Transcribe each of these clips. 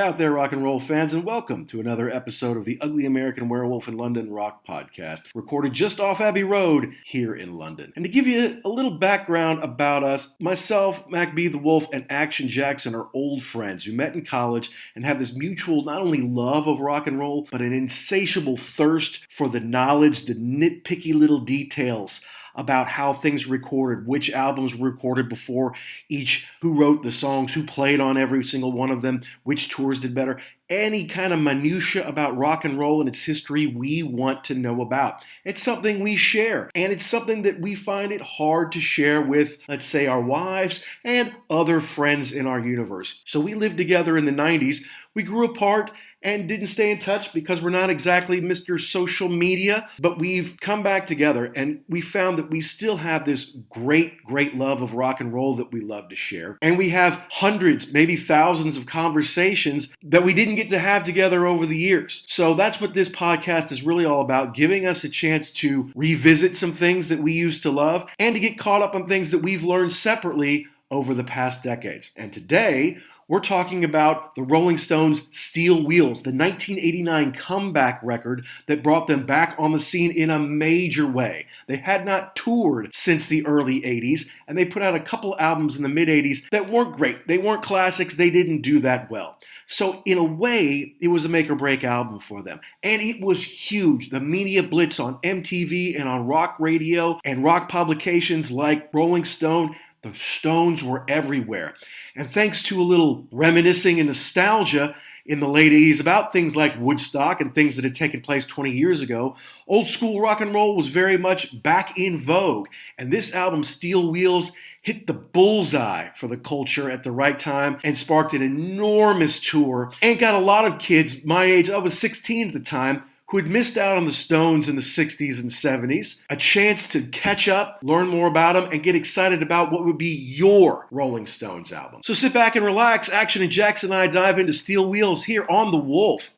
out there, rock and roll fans, and welcome to another episode of the Ugly American Werewolf in London rock podcast, recorded just off Abbey Road here in London. And to give you a little background about us, myself, Mac B. the Wolf, and Action Jackson are old friends who met in college and have this mutual not only love of rock and roll, but an insatiable thirst for the knowledge, the nitpicky little details about how things were recorded, which albums were recorded before each, who wrote the songs, who played on every single one of them, which tours did better. Any kind of minutia about rock and roll and its history we want to know about. It's something we share, and it's something that we find it hard to share with, let's say, our wives and other friends in our universe. So we lived together in the 90s. We grew apart and didn't stay in touch because we're not exactly Mr. Social Media, but we've come back together and we found that we still have this great love of rock and roll that we love to share. And we have hundreds, maybe thousands of conversations that we didn't get to have together over the years. So that's what this podcast is really all about, giving us a chance to revisit some things that we used to love and to get caught up on things that we've learned separately over the past decades. And today, we're talking about the Rolling Stones' Steel Wheels, the 1989 comeback record that brought them back on the scene in a major way. They had not toured since the early 80s, and they put out a couple albums in the mid-80s that weren't great. They weren't classics. They didn't do that well. So in a way, it was a make-or-break album for them. And it was huge. The media blitz on MTV and on rock radio and rock publications like Rolling Stone, the Stones were everywhere. And thanks to a little reminiscing and nostalgia in the late 80s about things like Woodstock and things that had taken place 20 years ago, old school rock and roll was very much back in vogue. And this album, Steel Wheels, hit the bullseye for the culture at the right time and sparked an enormous tour and got a lot of kids my age, I was 16 at the time, who had missed out on the Stones in the 60s and 70s, a chance to catch up, learn more about them, and get excited about what would be your Rolling Stones album. So sit back and relax. Action and Jackson and I dive into Steel Wheels here on The Wolf.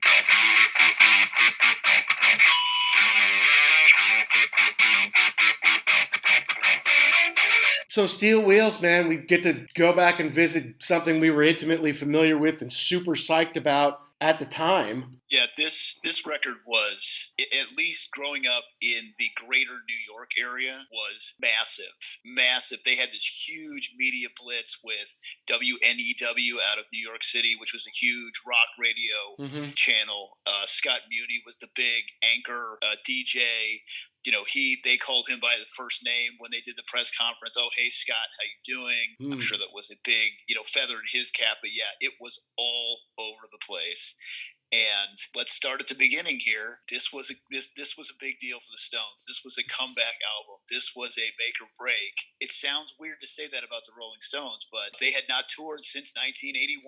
So Steel Wheels, man, we get to go back and visit something we were intimately familiar with and super psyched about at the time. Yeah, this record was, at least growing up in the greater New York area, was massive. They had this huge media blitz with WNEW out of New York City, which was a huge rock radio channel. Scott Muni was the big anchor DJ. You know, they called him by the first name when they did the press conference. Oh, hey, Scott, how you doing? I'm sure that was a big, feather in his cap. But yeah, it was all over the place. And let's start at the beginning here. This was a big deal for the Stones. This was a comeback album. This was a make or break. It sounds weird to say that about the Rolling Stones, but they had not toured since 1981.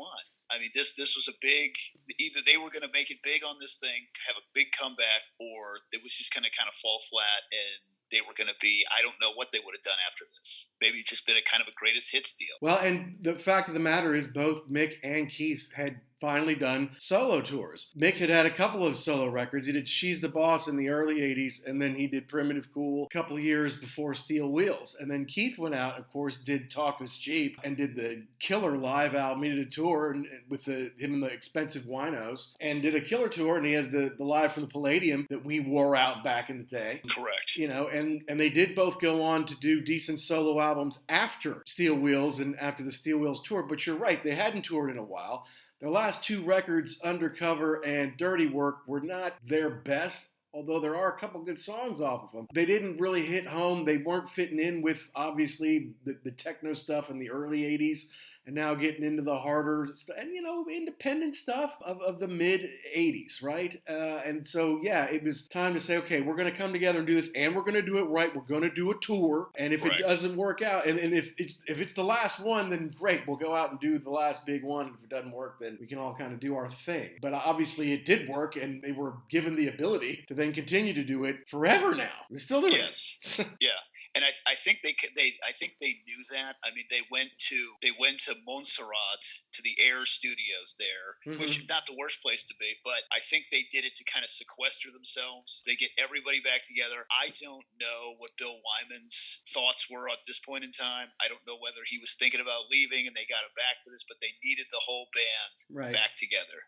I mean, this was a big, either they were going to make it big on this thing, have a big comeback, or it was just going to kind of fall flat and they were going to be, I don't know what they would have done after this. Maybe just been a kind of a greatest hits deal. Well, and the fact of the matter is both Mick and Keith had finally done solo tours. Mick had a couple of solo records. He did She's the Boss in the early 80s, and then he did Primitive Cool a couple of years before Steel Wheels. And then Keith went out, of course, did Talk Is Cheap, and did the killer live album. He did a tour with him and the Expensive Winos, and did a killer tour, and he has the live from the Palladium that we wore out back in the day. Correct. And they did both go on to do decent solo albums after Steel Wheels and after the Steel Wheels tour. But you're right, they hadn't toured in a while. Their last two records, Undercover and Dirty Work, were not their best, although there are a couple good songs off of them. They didn't really hit home. They weren't fitting in with, obviously, the techno stuff in the early 80s. And now getting into the harder and, independent stuff of the mid-'80s, right? And so, yeah, it was time to say, okay, we're going to come together and do this, and we're going to do it right. We're going to do a tour, and if it doesn't work out, and if it's the last one, then great, we'll go out and do the last big one. If it doesn't work, then we can all kind of do our thing. But obviously, it did work, and they were given the ability to then continue to do it forever now. We're still doing it. Yeah. And I think I think they knew that. I mean, they went to Montserrat, to the Air Studios there, which is not the worst place to be, but I think they did it to kind of sequester themselves. They get everybody back together. I don't know what Bill Wyman's thoughts were at this point in time. I don't know whether he was thinking about leaving and they got him back for this, but they needed the whole band back together.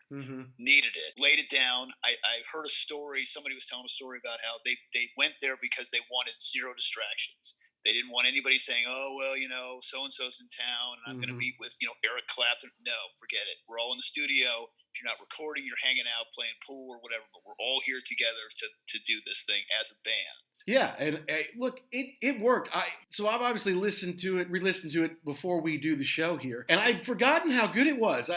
Needed it. Laid it down. I heard a story. Somebody was telling a story about how they went there because they wanted zero distractions. They didn't want anybody saying, "Oh, well, so and so's in town, and I'm going to meet with Eric Clapton." No, forget it. We're all in the studio. If you're not recording, you're hanging out, playing pool or whatever. But we're all here together to do this thing as a band. Yeah, and look, it worked. So I've obviously re-listened to it before we do the show here, and I'd forgotten how good it was.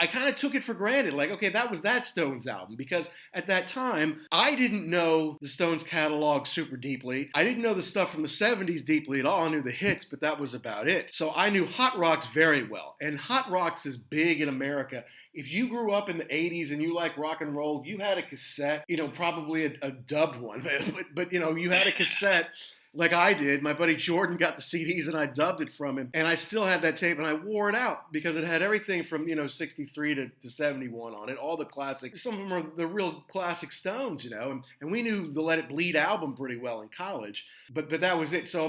I kind of took it for granted, like, okay, that was that Stones album, because at that time, I didn't know the Stones catalog super deeply. I didn't know the stuff from the 70s deeply at all. I knew the hits, but that was about it. So I knew Hot Rocks very well, and Hot Rocks is big in America. If you grew up in the 80s and you like rock and roll, you had a cassette, probably a dubbed one, but you had a cassette like I did. My buddy Jordan got the CDs and I dubbed it from him. And I still had that tape and I wore it out because it had everything from, 63 to 71 on it. All the classics. Some of them are the real classic Stones, and we knew the Let It Bleed album pretty well in college. But that was it. So,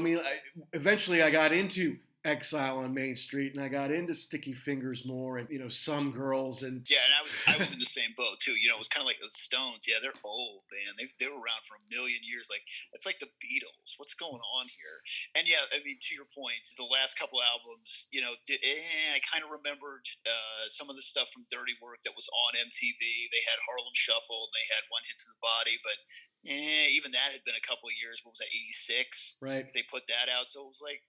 eventually I got into Exile on Main Street, and I got into Sticky Fingers more, and Some Girls, and yeah, and I was in the same boat too. It was kind of like the Stones. Yeah, they're old, man. They were around for a million years. Like it's like the Beatles. What's going on here? And yeah, to your point, the last couple albums, I kind of remembered some of the stuff from Dirty Work that was on MTV. They had Harlem Shuffle, and they had One Hit to the Body, but even that had been a couple of years. What was that, 86? Right. They put that out. So it was like,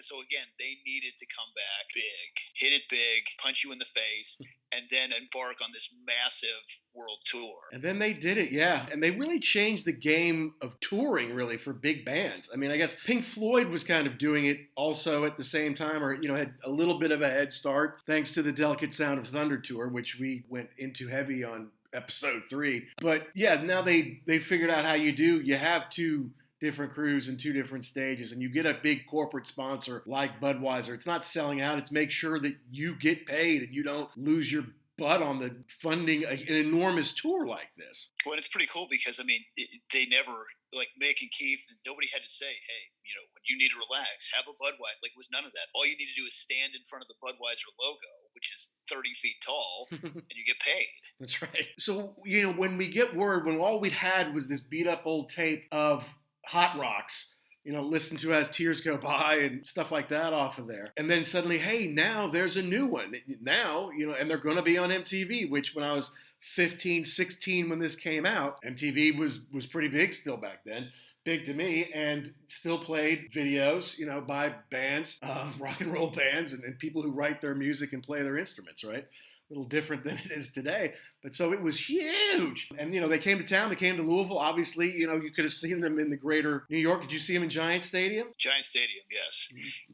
So again, they needed to come back big, hit it big, punch you in the face, and then embark on this massive world tour. And then they did it, yeah. And they really changed the game of touring, really, for big bands. I guess Pink Floyd was kind of doing it also at the same time, or, had a little bit of a head start, thanks to the Delicate Sound of Thunder tour, which we went into heavy on episode 3. But yeah, now they figured out how you have two different crews and two different stages, and you get a big corporate sponsor like Budweiser. It's not selling out, it's make sure that you get paid and you don't lose your butt on the funding an enormous tour like this. Well, it's pretty cool because they never, like Mick and Keith, nobody had to say, hey, when you need to relax, have a Budweiser. Like, it was none of that. All you need to do is stand in front of the Budweiser logo, which is 30 feet tall, and you get paid. That's right. So, when we get word, when all we had was this beat up old tape of Hot Rocks, listen to As Tears Go By and stuff like that off of there. And then suddenly, hey, now there's a new one. Now, and they're going to be on MTV, which when I was 15, 16 when this came out, MTV was pretty big still back then. Big to me, and still played videos, by bands, rock and roll bands, and people who write their music and play their instruments, right? A little different than it is today. But so it was huge. And, they came to town. They came to Louisville. Obviously, you could have seen them in the greater New York. Did you see them in Giant Stadium? Giant Stadium, yes.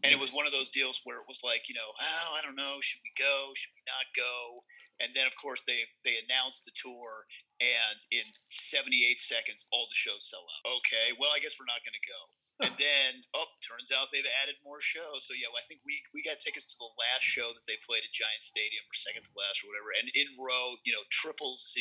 And it was one of those deals where it was like, I don't know. Should we go? Should we not go? And then, of course, they announced the tour. And in 78 seconds, all the shows sell out. Okay, well, I guess we're not going to go. And then, turns out they've added more shows. So, yeah, I think we got tickets to the last show that they played at Giant Stadium, or second to last or whatever. And in row, Triple Z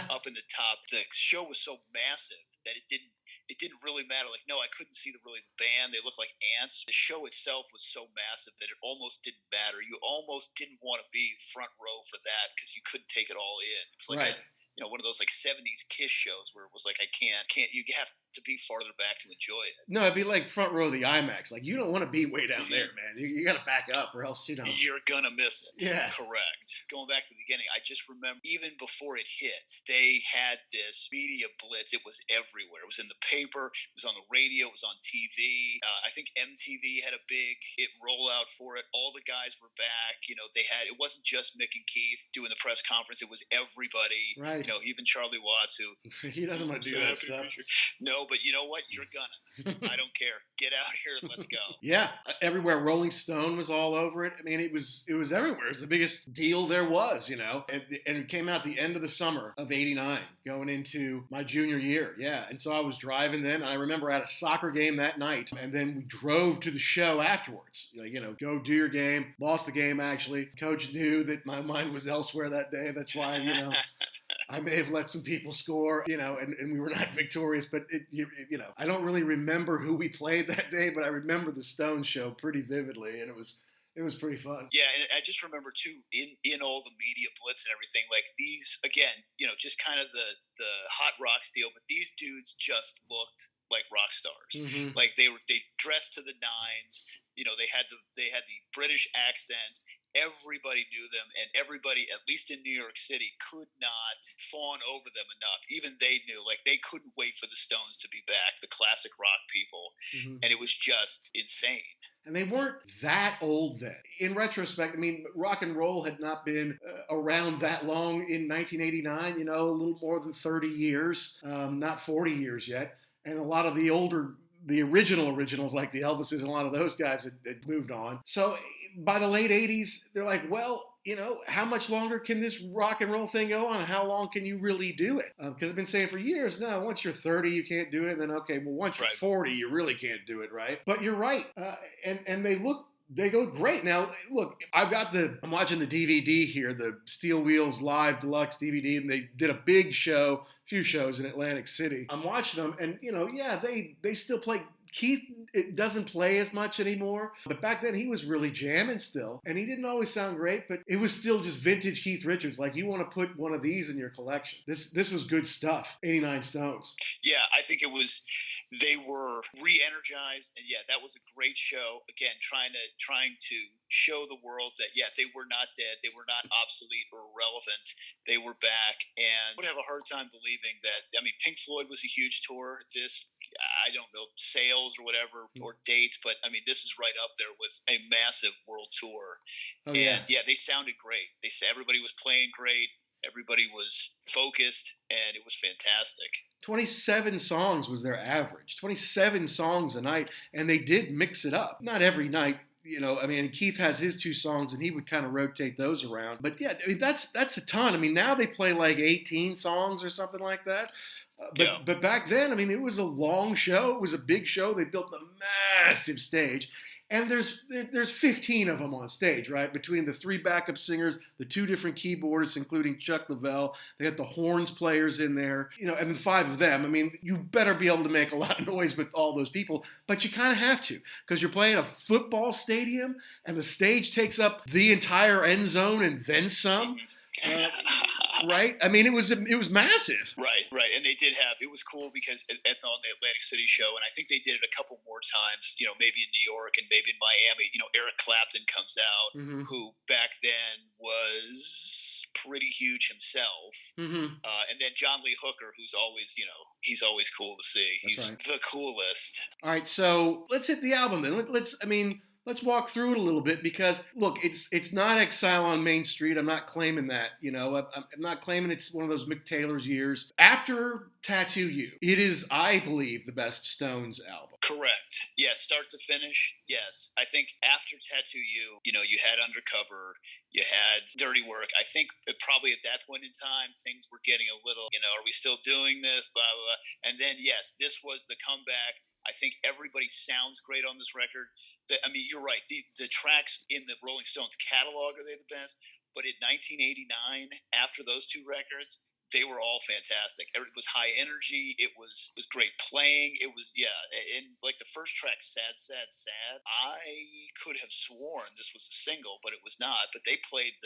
up in the top. The show was so massive that it didn't really matter. Like, no, I couldn't see the band. They looked like ants. The show itself was so massive that it almost didn't matter. You almost didn't want to be front row for that because you couldn't take it all in. It was like one of those like 70s Kiss shows where it was like, I can't, you have to be farther back to enjoy it. No, it'd be like front row of the IMAX. Like, you don't want to be way down there, man. You got to back up or else, You're going to miss it. Yeah. Correct. Going back to the beginning, I just remember even before it hit, they had this media blitz. It was everywhere. It was in the paper. It was on the radio. It was on TV. I think MTV had a big rollout for it. All the guys were back. It wasn't just Mick and Keith doing the press conference. It was everybody. Right. Even Charlie Watts, who he doesn't want to do that stuff. No, No, but you know what? You're gonna. I don't care. Get out here and let's go. Yeah, everywhere. Rolling Stone was all over it. I mean, it was everywhere. It was the biggest deal there was, and it came out the end of the summer of '89, going into my junior year. Yeah, and so I was driving then. I remember I had a soccer game that night, and then we drove to the show afterwards. Go do your game. Lost the game actually. Coach knew that my mind was elsewhere that day. That's why I may have let some people score, and we were not victorious. But I don't really remember who we played that day, but I remember the Stones show pretty vividly, and it was pretty fun. Yeah, and I just remember too in all the media blitz and everything, like these again, just kind of the hot rocks deal, but these dudes just looked like rock stars. Mm-hmm. Like they dressed to the nines. They had the British accents. Everybody knew them, and everybody, at least in New York City, could not fawn over them enough. Even they knew, like, they couldn't wait for the Stones to be back, the classic rock people, and it was just insane. And they weren't that old then. In retrospect, I mean, rock and roll had not been around that long in 1989, a little more than 30 years, not 40 years yet. And a lot of the originals like the Elvises and a lot of those guys had moved on. So by the late 80s, they're like, well, how much longer can this rock and roll thing go on? How long can you really do it? Because I've been saying for years, no, once you're 30, you can't do it. And then, okay, well, once you're 40, you really can't do it, right? But you're right. And they go great. Now, look, I'm watching the DVD here, the Steel Wheels Live Deluxe DVD, and they did a big show, few shows in Atlantic City. I'm watching them, and, they still play. Keith doesn't play as much anymore, but back then he was really jamming still, and he didn't always sound great, but it was still just vintage Keith Richards. Like, you want to put one of these in your collection. This was good stuff. 89 Stones. Yeah, I think they were re-energized, and yeah, that was a great show. Again, trying to show the world that they were not dead, they were not obsolete or irrelevant. They were back, and I would have a hard time believing that. I mean, Pink Floyd was a huge tour. I don't know sales or whatever or dates, but I mean, this is right up there with a massive world tour. Oh, and they sounded great. Everybody was playing great. Everybody was focused, and it was fantastic. 27 songs was their average. 27 songs a night, and they did mix it up. Not every night. Keith has his 2 songs, and he would kind of rotate those around. But yeah, I mean, that's a ton. I mean, now they play like 18 songs or something like that. But back then, I mean, it was a long show. It was a big show. They built a massive stage. And there's 15 of them on stage, right? Between the 3 backup singers, the 2 different keyboardists, including Chuck Leavell. They got the horns players in there, and then 5 of them. I mean, you better be able to make a lot of noise with all those people, but you kind of have to, because you're playing a football stadium, and the stage takes up the entire end zone and then some. Right? I mean, it was massive. Right. And they did it was cool because on the Atlantic City show, and I think they did it a couple more times, maybe in New York and maybe in Miami, Eric Clapton comes out, who back then was pretty huge himself. And then John Lee Hooker, who's always, he's always cool to see. He's the coolest. All right. So let's hit the album then. Let's walk through it a little bit because, look, it's not Exile on Main Street. I'm not claiming that, I'm not claiming it's one of those Mick Taylor's years. After Tattoo You, it is, I believe, the best Stones album. Correct. Yes, start to finish, yes. I think after Tattoo You, you had Undercover, you had Dirty Work. I think probably at that point in time, things were getting a little, are we still doing this, blah, blah, blah. And then, yes, this was the comeback. I think everybody sounds great on this record. You're right. The tracks in the Rolling Stones catalog, are they the best? But in 1989, after those 2 records, they were all fantastic. It was high energy. It was great playing. It was, and like the first track, Sad, Sad, Sad, I could have sworn this was a single, but it was not. But they played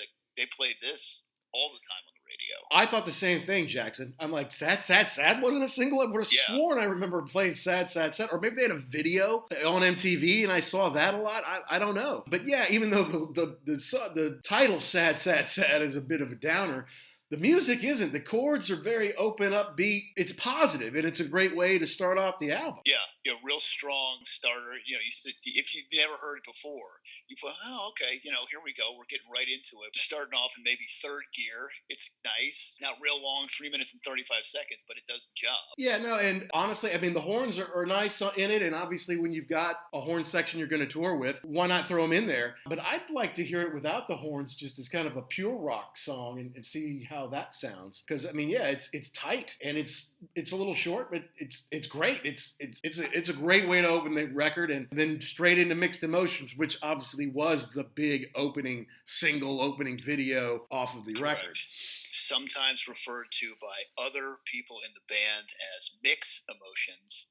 this all the time on the radio. I thought the same thing, Jackson. I'm like, Sad, Sad, Sad wasn't a single? I would have sworn I remember playing Sad, Sad, Sad. Or maybe they had a video on MTV and I saw that a lot. I don't know. But yeah, even though the title Sad, Sad, Sad is a bit of a downer, The music isn't. The chords are very open, upbeat. It's positive, and it's a great way to start off the album. Yeah, real strong starter. If you've never heard it before, you put, oh, okay, here we go. We're getting right into it. Starting off in maybe third gear. It's nice. Not real long, 3 minutes and 35 seconds, but it does the job. Yeah, no, and honestly, I mean, the horns are nice in it, and obviously when you've got a horn section you're going to tour with, why not throw them in there? But I'd like to hear it without the horns, just as kind of a pure rock song, and see how that sounds. Because I mean, yeah, it's tight and it's a little short, but it's great. It's a great way to open the record, and then straight into Mixed Emotions, which obviously was the big opening video off of the record. Sometimes referred to by other people in the band as Mixed Emotions.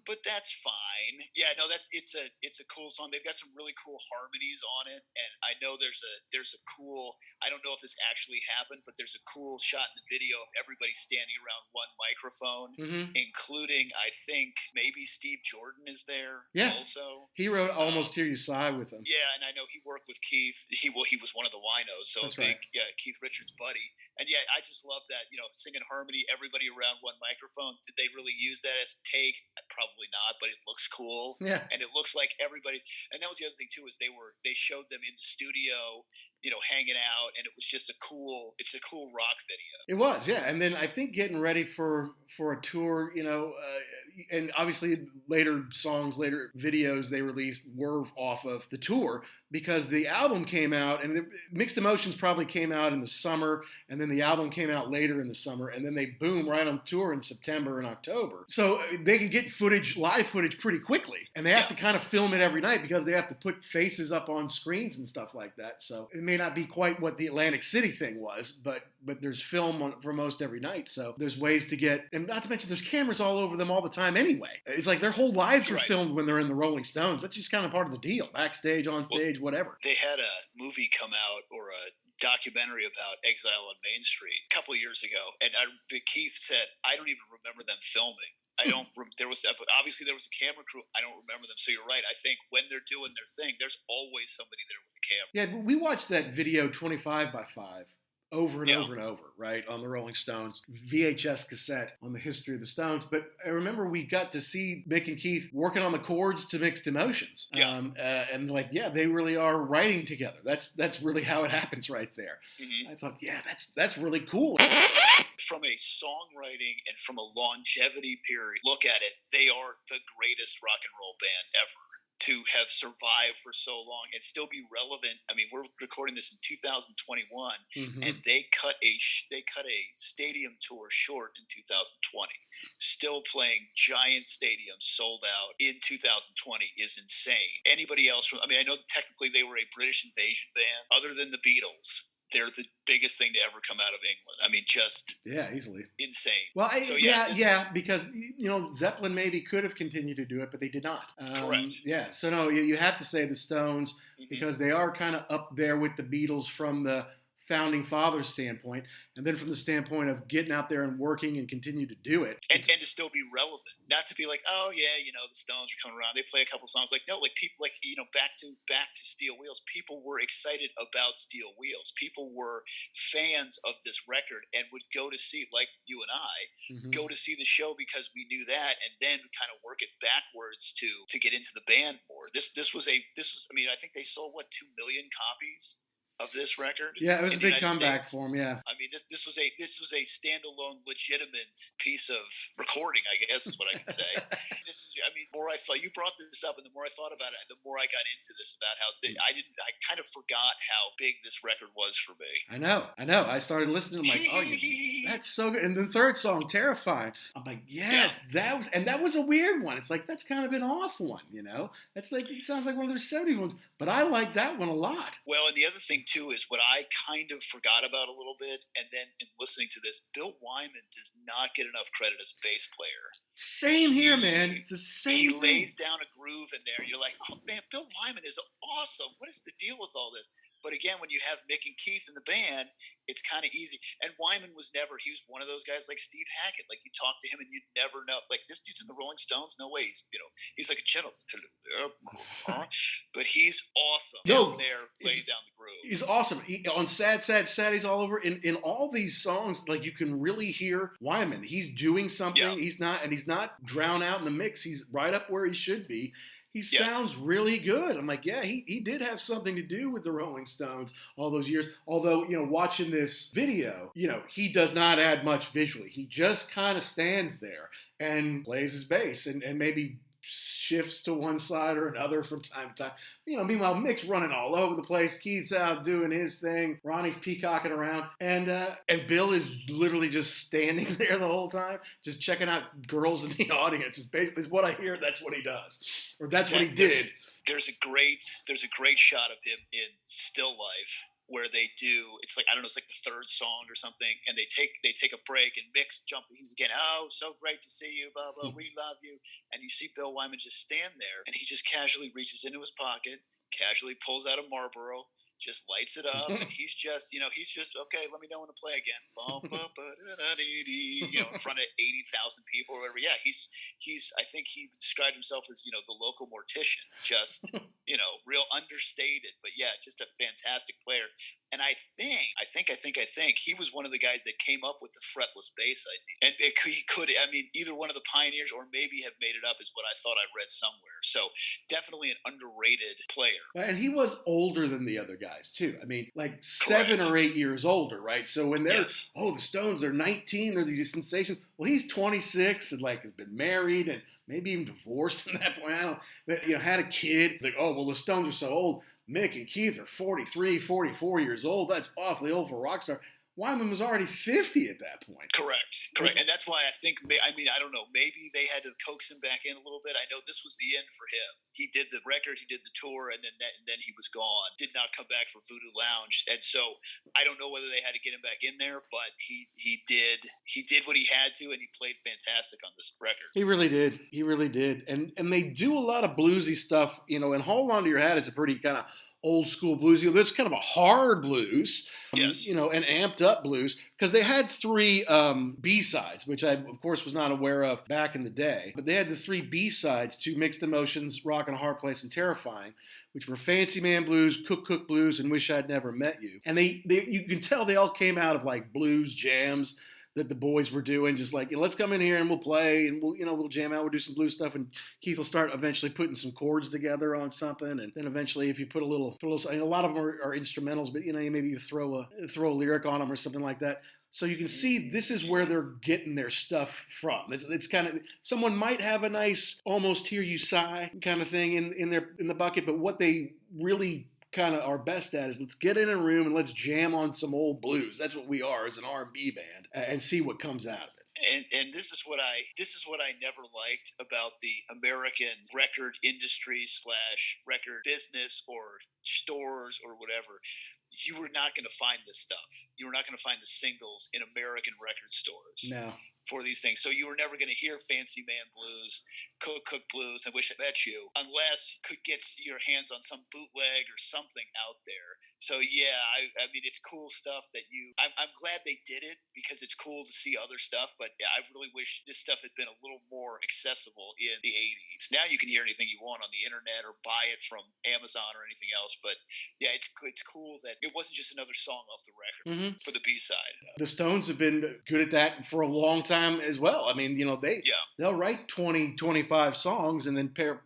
But that's fine. Yeah, no, it's a cool song. They've got some really cool harmonies on it, and I know there's a cool. I don't know if this actually happened, but there's a cool shot in the video of everybody standing around one microphone, including I think maybe Steve Jordan is there. Yeah, also he wrote "Almost Hear You Sigh" with him. Yeah, and I know he worked with Keith. He was one of the winos, so that's big. Right. Yeah, Keith Richards' buddy. And yeah, I just love that. Singing harmony, everybody around one microphone. Did they really use that as a take? Probably not, but it looks cool. Yeah, and it looks like everybody. And that was the other thing too, is they showed them in the studio, hanging out, and it was just it's a cool rock video. It was, yeah. And then I think getting ready for a tour, and obviously later videos they released were off of the tour, because the album came out, and Mixed Emotions probably came out in the summer, and then the album came out later in the summer, and then they boom right on tour in September and October. So they can get live footage pretty quickly, and they have to kind of film it every night because they have to put faces up on screens and stuff like that. So it may not be quite what the Atlantic City thing was, but there's film for most every night. So there's ways to get, and not to mention there's cameras all over them all the time anyway. It's like their whole lives are filmed when they're in the Rolling Stones. That's just kind of part of the deal, backstage, on stage, whatever. They had a movie come out, or a documentary about Exile on Main Street a couple of years ago, and Keith said, I don't even remember them filming. There was obviously there was a camera crew. I don't remember them. So you're right. I think when they're doing their thing, there's always somebody there with a camera. Yeah, we watched that video 25 by 5 over and over and over, right, on the Rolling Stones VHS cassette on the history of the Stones. But I remember we got to see Mick and Keith working on the chords to Mixed Emotions. And they really are writing together. That's really how it happens right there. I thought, yeah, that's really cool. From a songwriting and from a longevity period, look at it, they are the greatest rock and roll band ever to have survived for so long and still be relevant. I mean, we're recording this in 2021, and they cut a stadium tour short in 2020. Still playing giant stadiums sold out in 2020 is insane. Anybody else? I know that technically they were a British invasion band. Other than the Beatles, they're the biggest thing to ever come out of England. Just easily insane. Well, because Zeppelin maybe could have continued to do it, but they did not. Correct. Yeah, so no, you have to say the Stones, because they are kind of up there with the Beatles from the founding fathers standpoint, and then from the standpoint of getting out there and working and continue to do it, and to still be relevant, not to be like, oh yeah, the Stones are coming around, they play a couple songs, people back to Steel Wheels. People were excited about Steel Wheels. People were fans of this record and would go to see, like you and I, go to see the show because we knew that, and then kind of work it backwards to get into the band more. This was I think they sold 2 million copies of this record. Yeah, it was a big comeback for him. Yeah, this was a standalone, legitimate piece of recording, I guess is what I could say. The more I thought, you brought this up, and the more I thought about it, the more I got into this about how I kind of forgot how big this record was for me. I know. I started listening. I'm like, oh, that's so good. And the third song, Terrifying. I'm like, yes, that was a weird one. It's like, that's kind of an off one, That's like, it sounds like one of their 70 ones, but I like that one a lot. Well, and the other thing too is what I kind of forgot about a little bit, and then in listening to this, Bill Wyman does not get enough credit as a bass player. Same here, man. It's the same. He lays down a groove in there. You're like, oh man, Bill Wyman is awesome. What is the deal with all this? But again, when you have Mick and Keith in the band, it's kind of easy. And Wyman he was one of those guys like Steve Hackett. Like, you talk to him and you'd never know. Like, this dude's in the Rolling Stones? No way. He's like a gentleman. Hello there. But he's awesome down there, laying down the groove. He's awesome. On Sad, Sad, Sad, he's all over. In all these songs, like you can really hear Wyman. He's doing something. Yeah. He's not drowned out in the mix. He's right up where he should be. He Yes. sounds really good. I'm like, yeah, he did have something to do with the Rolling Stones all those years. Although, watching this video, he does not add much visually. He just kind of stands there and plays his bass and maybe shifts to one side or another from time to time. Meanwhile, Mick's running all over the place. Keith's out doing his thing. Ronnie's peacocking around. And Bill is literally just standing there the whole time, just checking out girls in the audience. It's basically what I hear. That's what he does. Or that's what he did. There's a great shot of him in Still Life where they do, it's like, I don't know, it's like the third song or something, and they take a break, and Mick's jumping, he's again, oh, so great to see you, blah, blah, we love you, and you see Bill Wyman just stand there, and he just casually reaches into his pocket, casually pulls out a Marlboro, just lights it up, and he's just, okay, let me know when to play again, in front of 80,000 people or whatever. Yeah, he's I think he described himself as, the local mortician, just, real understated, but yeah, just a fantastic player. And I think he was one of the guys that came up with the fretless bass idea. And he could, either one of the pioneers or maybe have made it up is what I thought I read somewhere. So definitely an underrated player. And he was older than the other guys too. Like 7 or 8 years older, right? So when they're, the Stones are 19, they're these sensations. Well, he's 26 and has been married and maybe even divorced at that point. I don't know, had a kid. Like, the Stones are so old. Mick and Keith are 43, 44 years old. That's awfully old for a rock star. Wyman was already 50 at that point. Correct. And that's why I think, I don't know, maybe they had to coax him back in a little bit. I know this was the end for him. He did the record, he did the tour, and then he was gone. Did not come back for Voodoo Lounge. And so I don't know whether they had to get him back in there, but he did what he had to, and he played fantastic on this record. He really did. He really did. And they do a lot of bluesy stuff, and Hold On to Your Hat is a pretty kind of old school blues. That's kind of a hard blues, yes, an amped up blues, because they had 3 B-sides, which I, of course, was not aware of back in the day. But they had the 3 B-sides to Mixed Emotions, Rockin' a Hard Place, and Terrifying, which were Fancy Man Blues, Cook Blues, and Wish I'd Never Met You. And they you can tell they all came out of blues jams that the boys were doing, just let's come in here and we'll play and we'll jam out, we'll do some blues stuff, and Keith will start eventually putting some chords together on something, and then eventually if you put a little a lot of them are instrumentals, but maybe you throw a lyric on them or something like that. So you can see this is where they're getting their stuff from. It's kind of, someone might have a nice almost hear you sigh kind of thing in the bucket, but what they really kind of are best at is let's get in a room and let's jam on some old blues. That's what we are as an R&B band, and see what comes out of it. And this is what I never liked about the American record industry / record business or stores or whatever. You were not going to find this stuff. You were not going to find the singles in American record stores. No. For these things. So you were never going to hear Fancy Man Blues, Cook Blues, and Wish I Met You, unless you could get your hands on some bootleg or something out there. So yeah, I mean, it's cool stuff that I'm glad they did it, because it's cool to see other stuff, but yeah, I really wish this stuff had been a little more accessible in the 80s. Now you can hear anything you want on the internet or buy it from Amazon or anything else, but yeah, it's cool that it wasn't just another song off the record for the B-side. The Stones have been good at that for a long time as well. They'll write 20, 25 songs and then pare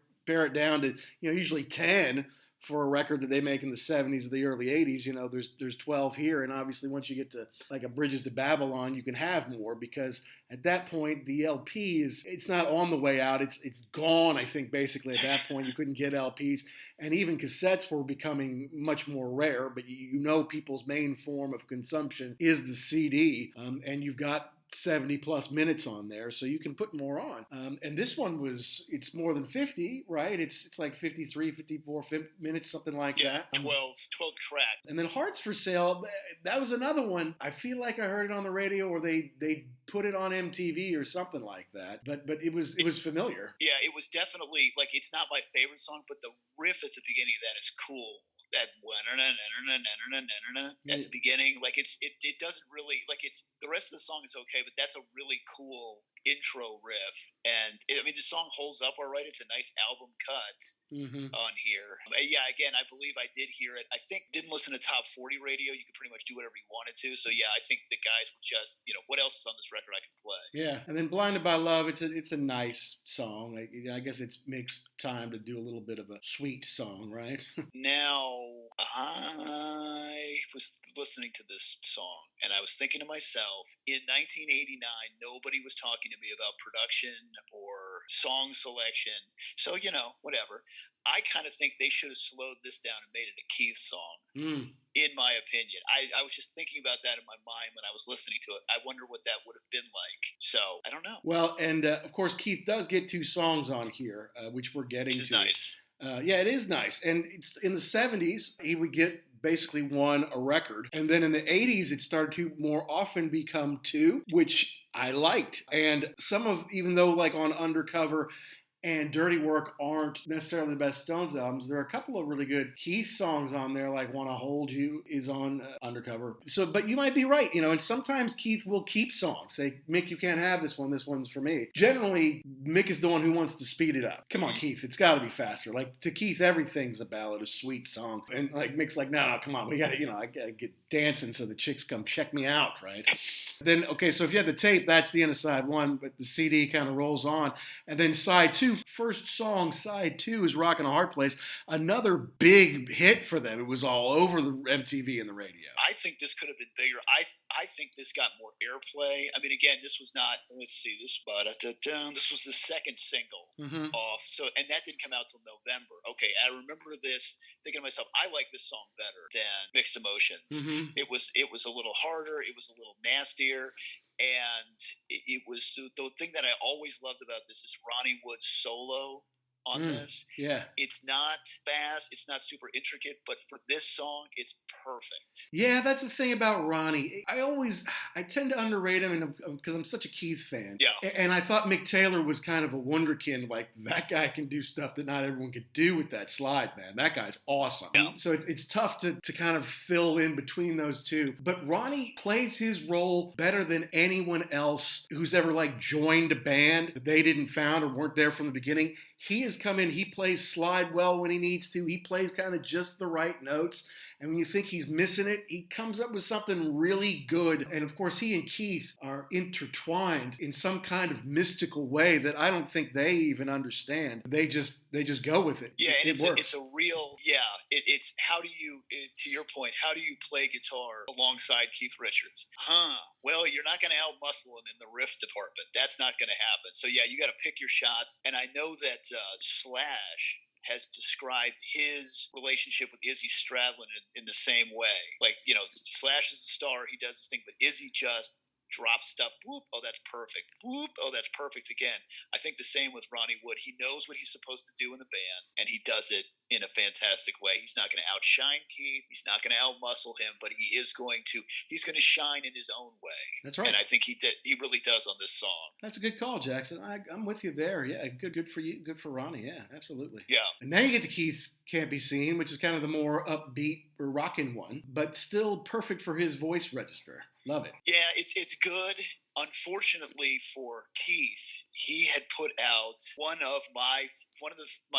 it down to, usually 10 for a record that they make in the 70s or the early 80s. There's 12 here, and obviously once you get to a Bridges to Babylon, you can have more, because at that point the LP it's not on the way out, it's gone. I think basically at that point you couldn't get LPs, and even cassettes were becoming much more rare, but people's main form of consumption is the CD, and you've got 70 plus minutes on there, so you can put more on. And this one it's more than 50, right? It's like 53, 54 minutes, something like that. 12 track. And then Hearts for Sale, that was another one. I feel like I heard it on the radio, or they put it on MTV or something like that. But it was familiar. Yeah, it was definitely, it's not my favorite song, but the riff at the beginning of that is cool. That at the beginning, it doesn't really, it's the rest of the song is okay, but that's a really cool intro riff. And the song holds up all right. It's a nice album cut on here. Yeah, again, I believe I did hear it. I think didn't listen to Top 40 radio. You could pretty much do whatever you wanted to. So yeah, I think the guys were just, what else is on this record I can play? Yeah, and then Blinded by Love, it's a nice song. I guess it's Mick's time to do a little bit of a sweet song, right? Now, I was listening to this song and I was thinking to myself, in 1989, nobody was talking to me about production or song selection. So, whatever. I kind of think they should have slowed this down and made it a Keith song, in my opinion. I was just thinking about that in my mind when I was listening to it. I wonder what that would have been like. So, I don't know. Well, and of course, Keith does get 2 songs on here, which we're getting to. Which is nice. Yeah, it is nice. And it's in the 70s, he would get basically 1 a record. And then in the 80s, it started to more often become 2, which I liked. And even though like on Undercover and Dirty Work aren't necessarily the best Stones albums, there are a couple of really good Keith songs on there, like Wanna Hold You is on Undercover. So, but you might be right, and sometimes Keith will keep songs. Say, Mick, you can't have this one's for me. Generally, Mick is the one who wants to speed it up. Come on, Keith, it's gotta be faster. Like, to Keith, everything's a ballad, a sweet song. And like, Mick's like, no, come on, we gotta, I gotta get dancing so the chicks come check me out, right? Then, okay, so if you had the tape, that's the end of side 1, but the CD kind of rolls on. And then side 2, first song, side 2 is Rockin' a Hard Place. Another big hit for them. It was all over the MTV and the radio. I think this could have been bigger. I think this got more airplay. Again, this was not, let's see, this was the second single off. So, and that didn't come out till November. Okay, I remember this thinking to myself, I like this song better than Mixed Emotions. It was a little harder. It was a little nastier. And it was the thing that I always loved about this is Ronnie Wood's solo on this. Yeah. It's not fast. It's not super intricate, but for this song, it's perfect. Yeah, that's the thing about Ronnie. I tend to underrate him because I'm such a Keith fan. Yeah. And I thought Mick Taylor was kind of a wonderkind. Like, that guy can do stuff that not everyone could do with that slide, man. That guy's awesome. Yeah. So it's tough to kind of fill in between those two. But Ronnie plays his role better than anyone else who's ever like joined a band that they didn't found or weren't there from the beginning. He has come in, he plays slide well when he needs to. He plays kind of just the right notes. And when you think he's missing it, he comes up with something really good. And of course, he and Keith are intertwined in some kind of mystical way that I don't think they even understand. They just go with it. Yeah, it works. It's a real, it's how do you, to your point, how do you play guitar alongside Keith Richards? Well, you're not going to out-muscle him in the riff department. That's not going to happen. So yeah, you got to pick your shots. And I know that Slash has described his relationship with Izzy Stradlin in the same way. Like, Slash is the star, he does his thing, but Izzy just drops stuff. Whoop, oh, that's perfect. Whoop, oh, that's perfect again. I think the same with Ronnie Wood. He knows what he's supposed to do in the band, and he does it in a fantastic way. He's not going to outshine Keith. He's not going to outmuscle him, but he's going to shine in his own way. That's right. And I think he really does on this song. That's a good call, Jackson. I'm with you there. Yeah, good for you. Good for Ronnie. Yeah, absolutely. Yeah. And now you get to Keith's Can't Be Seen, which is kind of the more upbeat or rockin' one, but still perfect for his voice register. Love it. Yeah, it's good. Unfortunately for Keith, he had put out one of my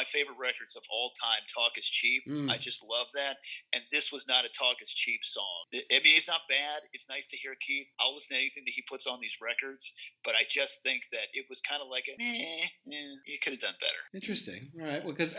favorite records of all time, Talk Is Cheap. I just love that. And this was not a Talk Is Cheap song. It's not bad. It's nice to hear Keith. I'll listen to anything that he puts on these records, but I just think that it was kind of like you could have done better. Interesting. All right. Well, because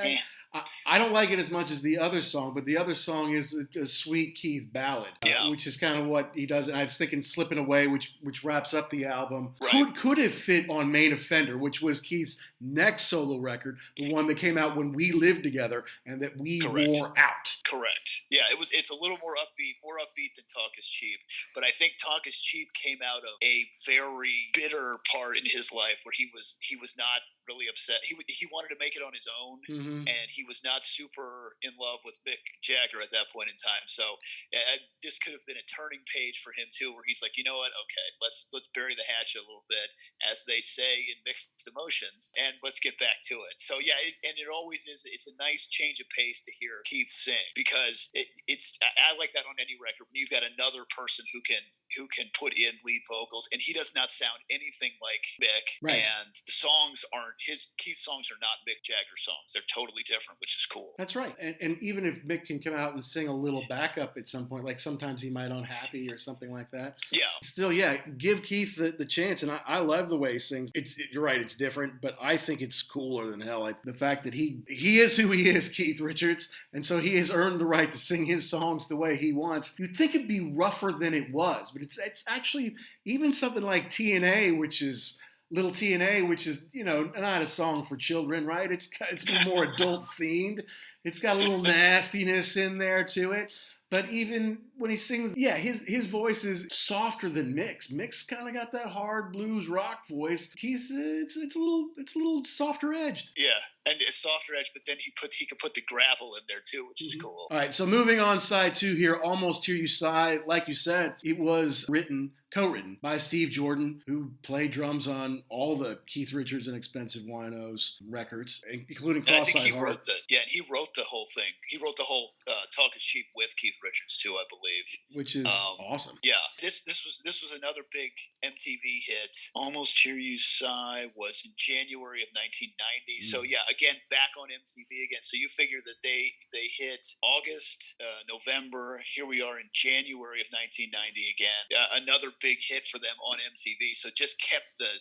I don't like it as much as the other song, but the other song is a sweet Keith ballad, which is kind of what he does. And I was thinking Slipping Away, which wraps up the album, right. could have fit on Main Offender, which was Keith's next solo record, the one that came out when we lived together and that we wore out. Correct. Yeah, it's a little more upbeat than Talk Is Cheap. But I think Talk Is Cheap came out of a very bitter part in his life where he was not really upset. He wanted to make it on his own, and he was not super in love with Mick Jagger at that point in time. So this could have been a turning page for him too, where he's like, you know what? Okay, let's bury the hatchet a little bit, as they say in Mixed Emotions, and let's get back to it. So yeah, and it always is. It's a nice change of pace to hear Keith sing, because I like that on any record when you've got another person who can put in lead vocals, and he does not sound anything like Mick. Right. And the songs aren't Keith's songs are not Mick Jagger songs. They're totally different, which is cool. That's right. And even if Mick can come out and sing a little backup at some point, like sometimes he might on Happy or something like that. Yeah. Still, yeah, give Keith the chance. And I love the way he sings. You're right, it's different, but I think it's cooler than hell. Like the fact that he is who he is, Keith Richards, and so he has earned the right to sing his songs the way he wants. You'd think it'd be rougher than it was, but it's actually even something like TNA, which is Little TNA, which is, not a song for children, right? It's more adult themed. It's got a little nastiness in there to it. But even when he sings, yeah, his voice is softer than Mick's. Mick's kind of got that hard blues rock voice. Keith, it's a little softer edged. Yeah, and it's softer edge, but then he could put the gravel in there too, which is cool. All right, so moving on, side 2 here, Almost Hear You Sigh. Like you said, it was co-written by Steve Jordan, who played drums on all the Keith Richards and Expensive Winos records, including Cross-Eyed Heart. And he wrote the whole thing. He wrote the whole Talk Is Cheap with Keith Richards too, I believe. Which is awesome. Yeah, this was another big MTV hit. Almost Hear You Sigh was in January of 1990. So yeah, again, back on MTV again. So you figure that they hit August, November. Here we are in January of 1990 again. Another big hit for them on MTV. So just kept the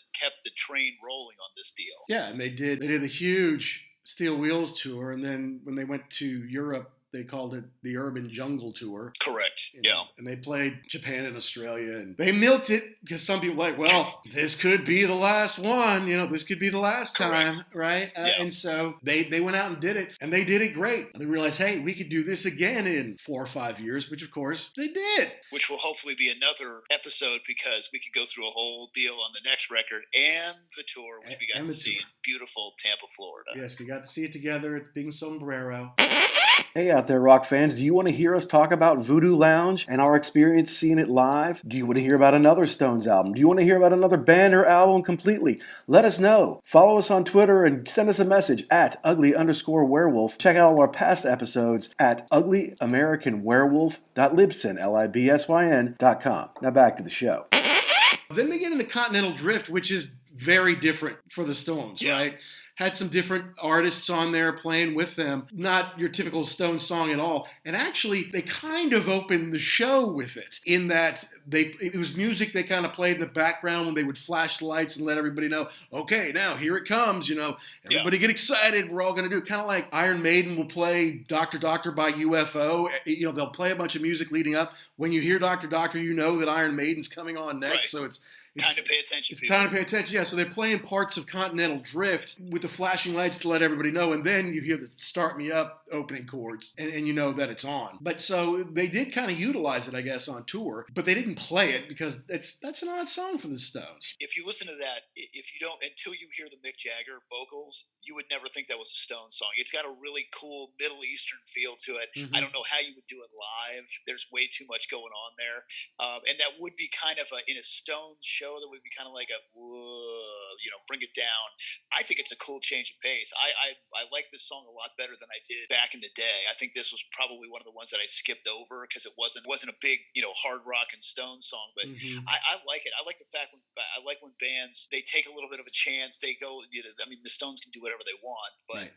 train rolling on this deal. Yeah, and they did the huge Steel Wheels tour, and then when they went to Europe, they called it the Urban Jungle Tour. Correct. Yeah. And they played Japan and Australia, and they milked it because some people were like, well, this could be the last one. This could be the last time, right? And so they went out and did it, and they did it great. They realized, hey, we could do this again in 4 or 5 years, which of course they did. Which will hopefully be another episode, because we could go through a whole deal on the next record and the tour, which we got to see in beautiful Tampa, Florida. Yes, we got to see it together at Bing Sombrero. Hey out there, rock fans. Do you want to hear us talk about Voodoo Lounge and our experience seeing it live? Do you want to hear about another Stones album? Do you want to hear about another band or album completely? Let us know. Follow us on Twitter and send us a message at ugly_werewolf. Check out all our past episodes at uglyaamericanwerewolf.libsyn.com. Now back to the show. Then they get into Continental Drift, which is very different for the Stones, right? Had some different artists on there playing with them. Not your typical Stones song at all. And actually, they kind of opened the show with it, in that it was music they kind of played in the background when they would flash the lights and let everybody know, okay, now here it comes, Everybody get excited, we're all going to do it. Kind of like Iron Maiden will play Dr. Doctor by UFO. They'll play a bunch of music leading up. When you hear Dr. Doctor, you know that Iron Maiden's coming on next, right. So it's time to pay attention. Time to pay attention, yeah. So they're playing parts of Continental Drift with the flashing lights to let everybody know, and then you hear the Start Me Up opening chords, and you know that it's on. But so they did kind of utilize it, I guess, on tour, but they didn't play it because that's an odd song for the Stones. If you listen to that, if you don't, until you hear the Mick Jagger vocals, you would never think that was a Stones song. It's got a really cool Middle Eastern feel to it. I don't know how you would do it live. There's way too much going on there. And that would be kind of in a Stones show, that would be kind of like a, bring it down. I think it's a cool change of pace. I like this song a lot better than I did back in the day. I think this was probably one of the ones that I skipped over because it wasn't a big, hard rock and Stones song, but I like it. I like the fact when bands, they take a little bit of a chance. They go, the Stones can do whatever they want, but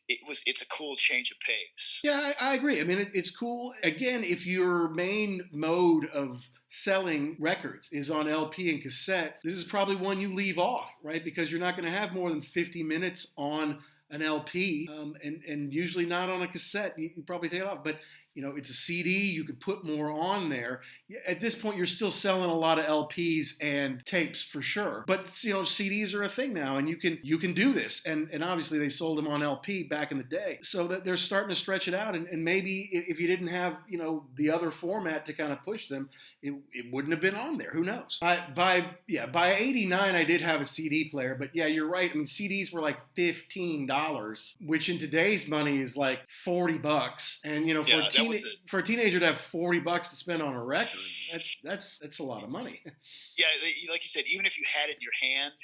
it's a cool change of pace. Yeah, I agree. I mean, it's cool. Again, if your main mode of selling records is on LP and cassette, this is probably one you leave off, right? Because you're not going to have more than 50 minutes on an LP, and usually not on a cassette. You probably take it off. But it's a CD. You could put more on there. At this point, you're still selling a lot of LPs and tapes for sure. But CDs are a thing now, and you can do this. And obviously, they sold them on LP back in the day, so that they're starting to stretch it out. And maybe if you didn't have the other format to kind of push them, it wouldn't have been on there. Who knows? By '89, I did have a CD player, but yeah, you're right. I mean, CDs were like $15, which in today's money is like $40. And for a teenager to have $40 to spend on a record, that's a lot of money. Yeah, like you said, even if you had it in your hand,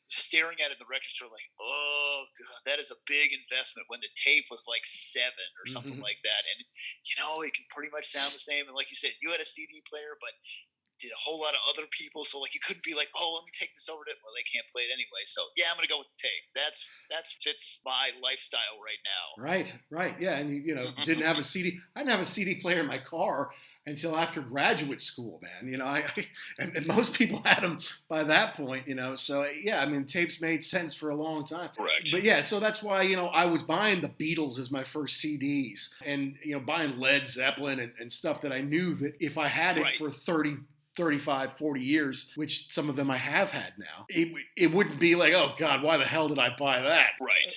staring at it in the record store, like, oh god, that is a big investment. When the tape was like $7 or something like that, and it can pretty much sound the same. And like you said, you had a CD player, but did a whole lot of other people, so like you couldn't be like, oh, let me take this over to, well, they can't play it anyway, so yeah, I'm gonna go with the tape. That fits my lifestyle right now. Right, yeah. And didn't have a CD. I didn't have a CD player in my car until after graduate school, man. And most people had them by that point. So yeah, I mean, tapes made sense for a long time. Correct. But yeah, so that's why I was buying the Beatles as my first CDs, and buying Led Zeppelin and stuff that I knew that if I had it for 30, 35, 40 years, which some of them I have had now, it wouldn't be like, oh God, why the hell did I buy that? Right.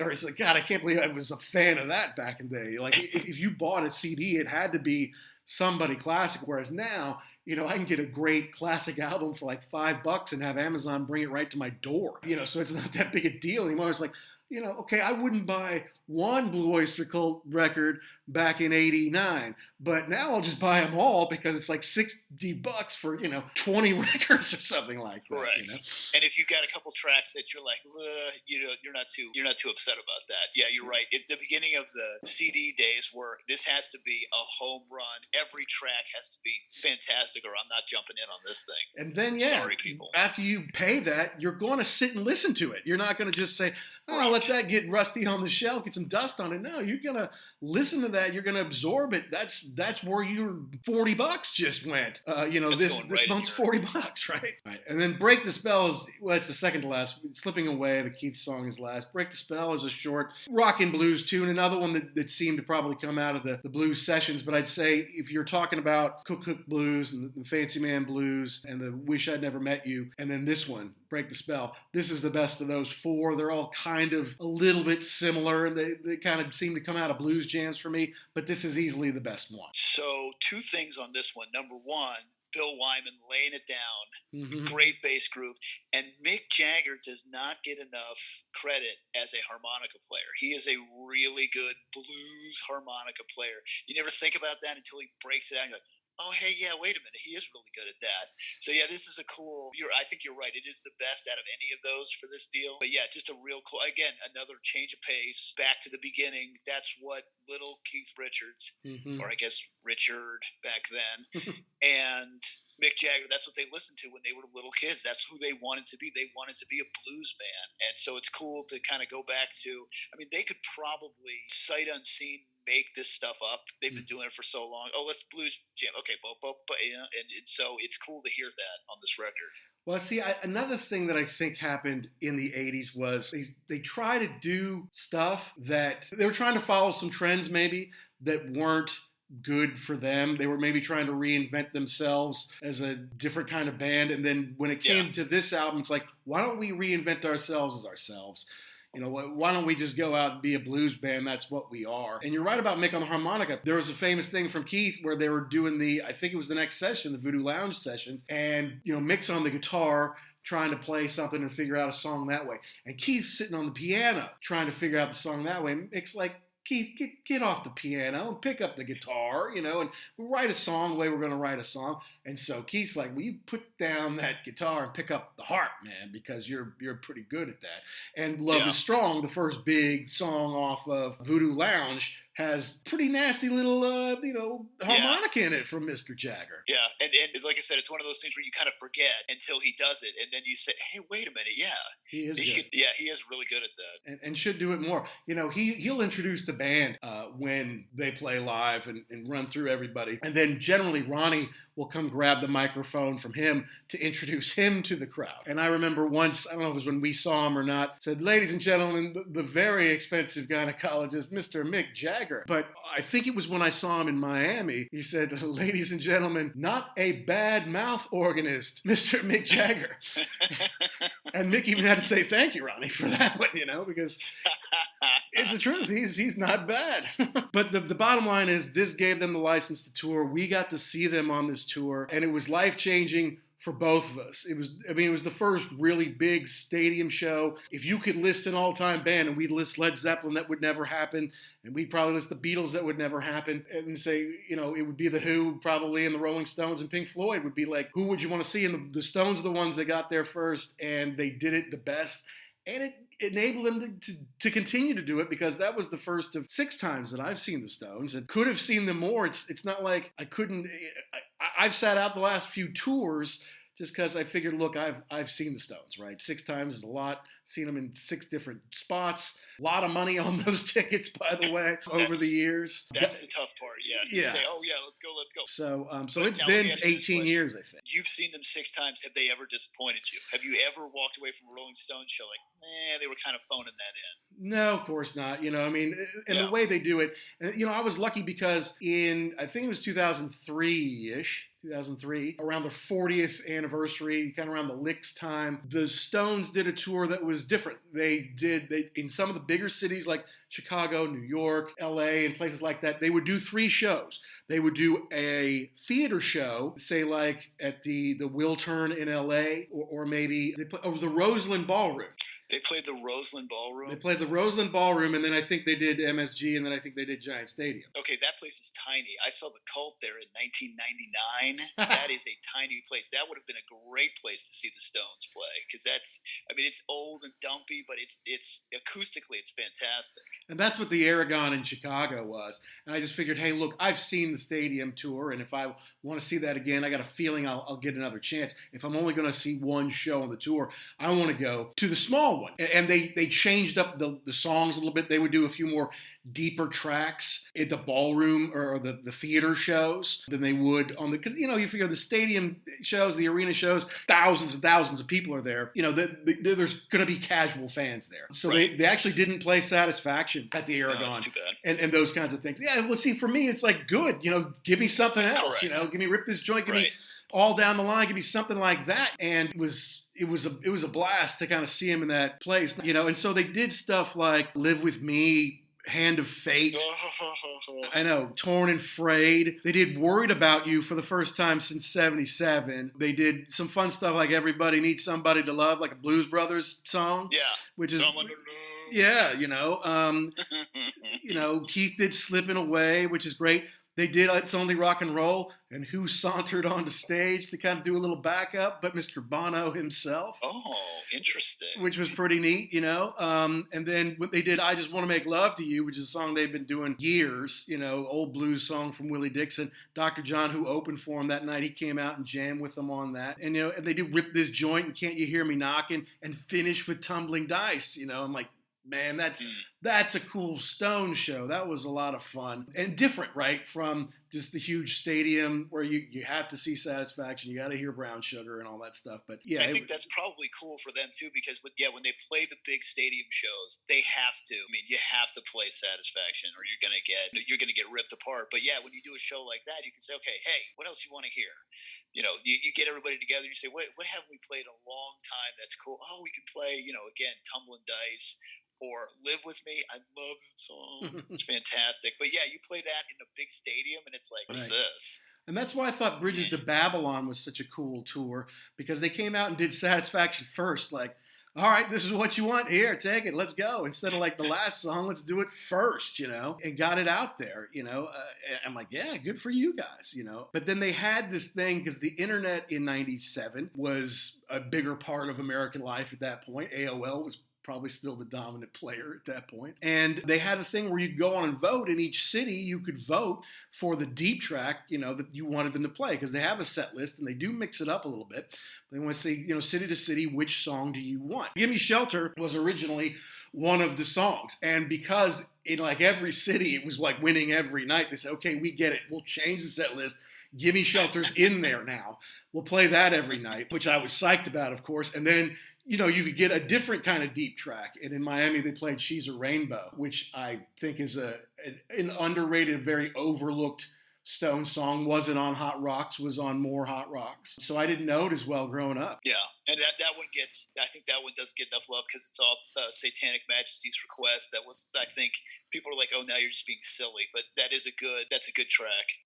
Or it's like, God, I can't believe I was a fan of that back in the day. Like if you bought a CD, it had to be somebody classic. Whereas now, I can get a great classic album for like $5 and have Amazon bring it right to my door. So it's not that big a deal anymore. It's like, okay, I wouldn't buy one Blue Oyster Cult record back in '89, but now I'll just buy them all because it's like $60 for 20 records or something like that. Right. And if you've got a couple tracks that you're like, you're not too upset about that. Yeah, you're right. It's the beginning of the CD days where this has to be a home run. Every track has to be fantastic, or I'm not jumping in on this thing. And then sorry, people. After you pay that, you're going to sit and listen to it. You're not going to just say, let that get rusty on the shelf, get some dust on it. No, you're going to listen to that. You're going to absorb it. That's where your $40 just went. This month's $40, right? Right. And then Break the Spell it's the second to last. Slipping Away, the Keith song is last. Break the Spell is a short rock and blues tune, another one that seemed to probably come out of the blues sessions. But I'd say if you're talking about Cook Cook Blues and the Fancy Man Blues and the Wish I'd Never Met You, and then this one, Break the Spell, this is the best of those four. They're all kind of a little bit similar. They kind of seem to come out of blues jams for me, but this is easily the best one. So two things on this one. Number one, Bill Wyman laying it down, great bass group. And Mick Jagger does not get enough credit as a harmonica player. He is a really good blues harmonica player. You never think about that until he breaks it out and you're like, oh, hey, yeah, wait a minute. He is really good at that. So, yeah, this is a cool – I think you're right. It is the best out of any of those for this deal. But, yeah, just a real cool – again, another change of pace, back to the beginning. That's what little Keith Richards, or I guess Richard back then, and Mick Jagger, that's what they listened to when they were little kids. That's who they wanted to be. They wanted to be a blues band. And so it's cool to kind of go back to – I mean, they could probably sight unseen make this stuff up. They've been doing it for so long. Oh, let's blues jam. Okay, and so it's cool to hear that on this record. Well, see, another thing that I think happened in the 80s was they try to do stuff that they were trying to follow some trends maybe that weren't good for them. They were maybe trying to reinvent themselves as a different kind of band. And then when it came to this album, it's like, why don't we reinvent ourselves as ourselves? Why don't we just go out and be a blues band? That's what we are. And you're right about Mick on the harmonica. There was a famous thing from Keith where they were doing I think it was the next session, the Voodoo Lounge sessions, and Mick's on the guitar trying to play something and figure out a song that way. And Keith's sitting on the piano trying to figure out the song that way. And Mick's like, Keith, get off the piano and pick up the guitar, and we'll write a song the way we're going to write a song. And so Keith's like, will you put down that guitar and pick up the harp, man, because you're pretty good at that. And Love is Strong, the first big song off of Voodoo Lounge, has pretty nasty little, harmonica in it from Mr. Jagger. Yeah, and like I said, it's one of those things where you kind of forget until he does it, and then you say, hey, wait a minute, he is good. He is really good at that. And should do it more. He'll introduce the band when they play live and run through everybody. And then generally Ronnie will come grab the microphone from him to introduce him to the crowd. And I remember once, I don't know if it was when we saw him or not, said, "Ladies and gentlemen, the very expensive gynecologist, Mr. Mick Jagger." But I think it was when I saw him in Miami, he said, "Ladies and gentlemen, not a bad mouth organist, Mr. Mick Jagger." And Mick even had to say thank you, Ronnie, for that one, because it's the truth. He's not bad. But the bottom line is this gave them the license to tour. We got to see them on this tour, and it was life-changing for both of us. It was the first really big stadium show. If you could list an all-time band, and we'd list Led Zeppelin, that would never happen, and we'd probably list the Beatles, that would never happen, and say, it would be the Who probably, and the Rolling Stones, and Pink Floyd would be like, who would you want to see? And the Stones are the ones that got there first, and they did it the best. And it enabled them to continue to do it, because that was the first of 6 times that I've seen the Stones, and could have seen them more. It's not like I couldn't. I've sat out the last few tours just because I figured, look, I've seen the Stones, right? 6 times is a lot. Seen them in 6 different spots. A lot of money on those tickets, by the way, over the years. That's the tough part, yeah. You say, oh, yeah, let's go. So it's been 18 years, I think. You've seen them 6 times. Have they ever disappointed you? Have you ever walked away from a Rolling Stones show like, they were kind of phoning that in? No, of course not. The way they do it, I was lucky because I think it was 2003-ish, 2003, around the 40th anniversary, kind of around the Licks time, the Stones did a tour that was different. They in some of the bigger cities like Chicago, New York, LA, and places like that, they would do 3 shows. They would do a theater show, say like at the Wiltern in LA, or maybe the Roseland Ballroom. They played the Roseland Ballroom? They played the Roseland Ballroom, and then I think they did MSG, and then I think they did Giant Stadium. Okay, that place is tiny. I saw the Cult there in 1999. That is a tiny place. That would have been a great place to see the Stones play, because it's old and dumpy, but it's acoustically, it's fantastic. And that's what the Aragon in Chicago was. And I just figured, hey, look, I've seen the stadium tour, and if I want to see that again, I got a feeling I'll get another chance. If I'm only going to see one show on the tour, I want to go to the small one. And they changed up the songs a little bit. They would do a few more deeper tracks at the ballroom or the theater shows than they would on because you figure the stadium shows, the arena shows, thousands and thousands of people are there. There's going to be casual fans there. So right. they actually didn't play Satisfaction at the Aragon. No, that's too bad. And those kinds of things. Yeah, well, see, for me, it's like good. Give me something else. Correct. Give me Rip This Joint. Give me All Down the Line. Give me something like that. And it was a blast to kind of see him in that place, and so they did stuff like Live With Me, Hand of Fate. I know, Torn and Frayed. They did Worried About You for the first time since 77. They did some fun stuff like Everybody Needs Somebody to Love, like a Blues Brothers song. Yeah. Which is Someone to love. Keith did Slipping Away, which is great. They did It's Only Rock and Roll, and who sauntered onto stage to kind of do a little backup, but Mr. Bono himself. Oh, interesting. Which was pretty neat, And then what they did, I Just Want to Make Love to You, which is a song they've been doing years, old blues song from Willie Dixon. Dr. John, who opened for him that night, he came out and jammed with them on that. And, and they do Rip This Joint and Can't You Hear Me Knocking, and finish with Tumbling Dice, I'm like, man, that's a cool Stone show. That was a lot of fun and different, right, from just the huge stadium where you have to see Satisfaction, you got to hear Brown Sugar and all that stuff. But yeah, I think that's probably cool for them too, because when they play the big stadium shows, they have to. You have to play Satisfaction, or you're gonna get ripped apart. But yeah, when you do a show like that, you can say, okay, hey, what else you want to hear? You get everybody together. You say, what haven't we played in a long time? That's cool. Oh, we can play, again, Tumbling Dice. Or Live With Me. I love that song. It's fantastic. But yeah, you play that in a big stadium, and it's like, what's this? And that's why I thought Bridges to Babylon was such a cool tour, because they came out and did Satisfaction first. Like, all right, this is what you want. Here, take it. Let's go. Instead of like the last song, let's do it first, and got it out there, I'm like, yeah, good for you guys, But then they had this thing, because the internet in 97 was a bigger part of American life at that point. AOL was probably still the dominant player at that point. And they had a thing where you go on and vote. In each city, you could vote for the deep track, that you wanted them to play, because they have a set list and they do mix it up a little bit. They want to say, city to city, which song do you want? Give Me Shelter was originally one of the songs. And because in like every city, it was like winning every night, they said, okay, we get it. We'll change the set list. Gimme Shelter's in there now. We'll play that every night, which I was psyched about, of course. And then, you know, you could get a different kind of deep track. And in Miami, they played She's a Rainbow, which I think is an underrated, very overlooked Stone song. Wasn't on Hot Rocks, was on more Hot Rocks. So I didn't know it as well growing up. Yeah, and that one gets, I think that one doesn't get enough love because it's off Satanic Majesty's Request. That was, I think, people are like, oh, now you're just being silly. But that's a good track.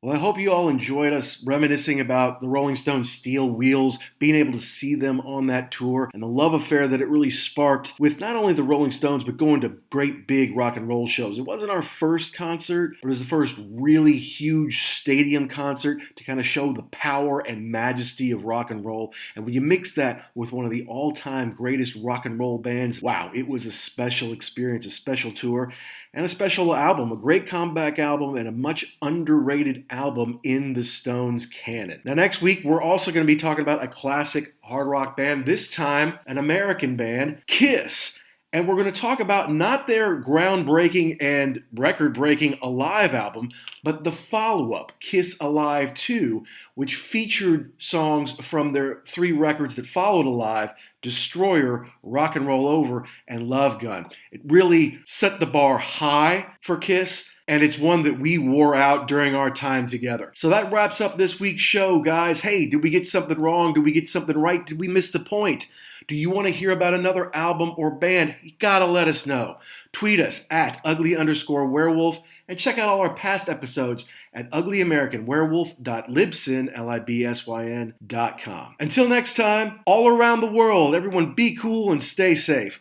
Well, I hope you all enjoyed us reminiscing about the Rolling Stones' Steel Wheels, being able to see them on that tour, and the love affair that it really sparked with not only the Rolling Stones, but going to great big rock and roll shows. It wasn't our first concert, but it was the first really huge stadium concert to kind of show the power and majesty of rock and roll. And when you mix that with one of the all-time greatest rock and roll bands, wow, it was a special experience, a special tour, and a special album, a great comeback album, and a much underrated album in the Stones canon. Now, next week, we're also going to be talking about a classic hard rock band, this time an American band, Kiss. And we're going to talk about not their groundbreaking and record-breaking Alive album, but the follow-up, Kiss Alive 2, which featured songs from their 3 records that followed Alive, Destroyer, Rock and Roll Over, and Love Gun. It really set the bar high for Kiss, and it's one that we wore out during our time together. So that wraps up this week's show, guys. Hey, did we get something wrong? Did we get something right? Did we miss the point? Do you want to hear about another album or band? You gotta let us know. Tweet us at ugly_werewolf and check out all our past episodes at uglyamericanwerewolf.libsyn.com. Until next time, all around the world, everyone be cool and stay safe.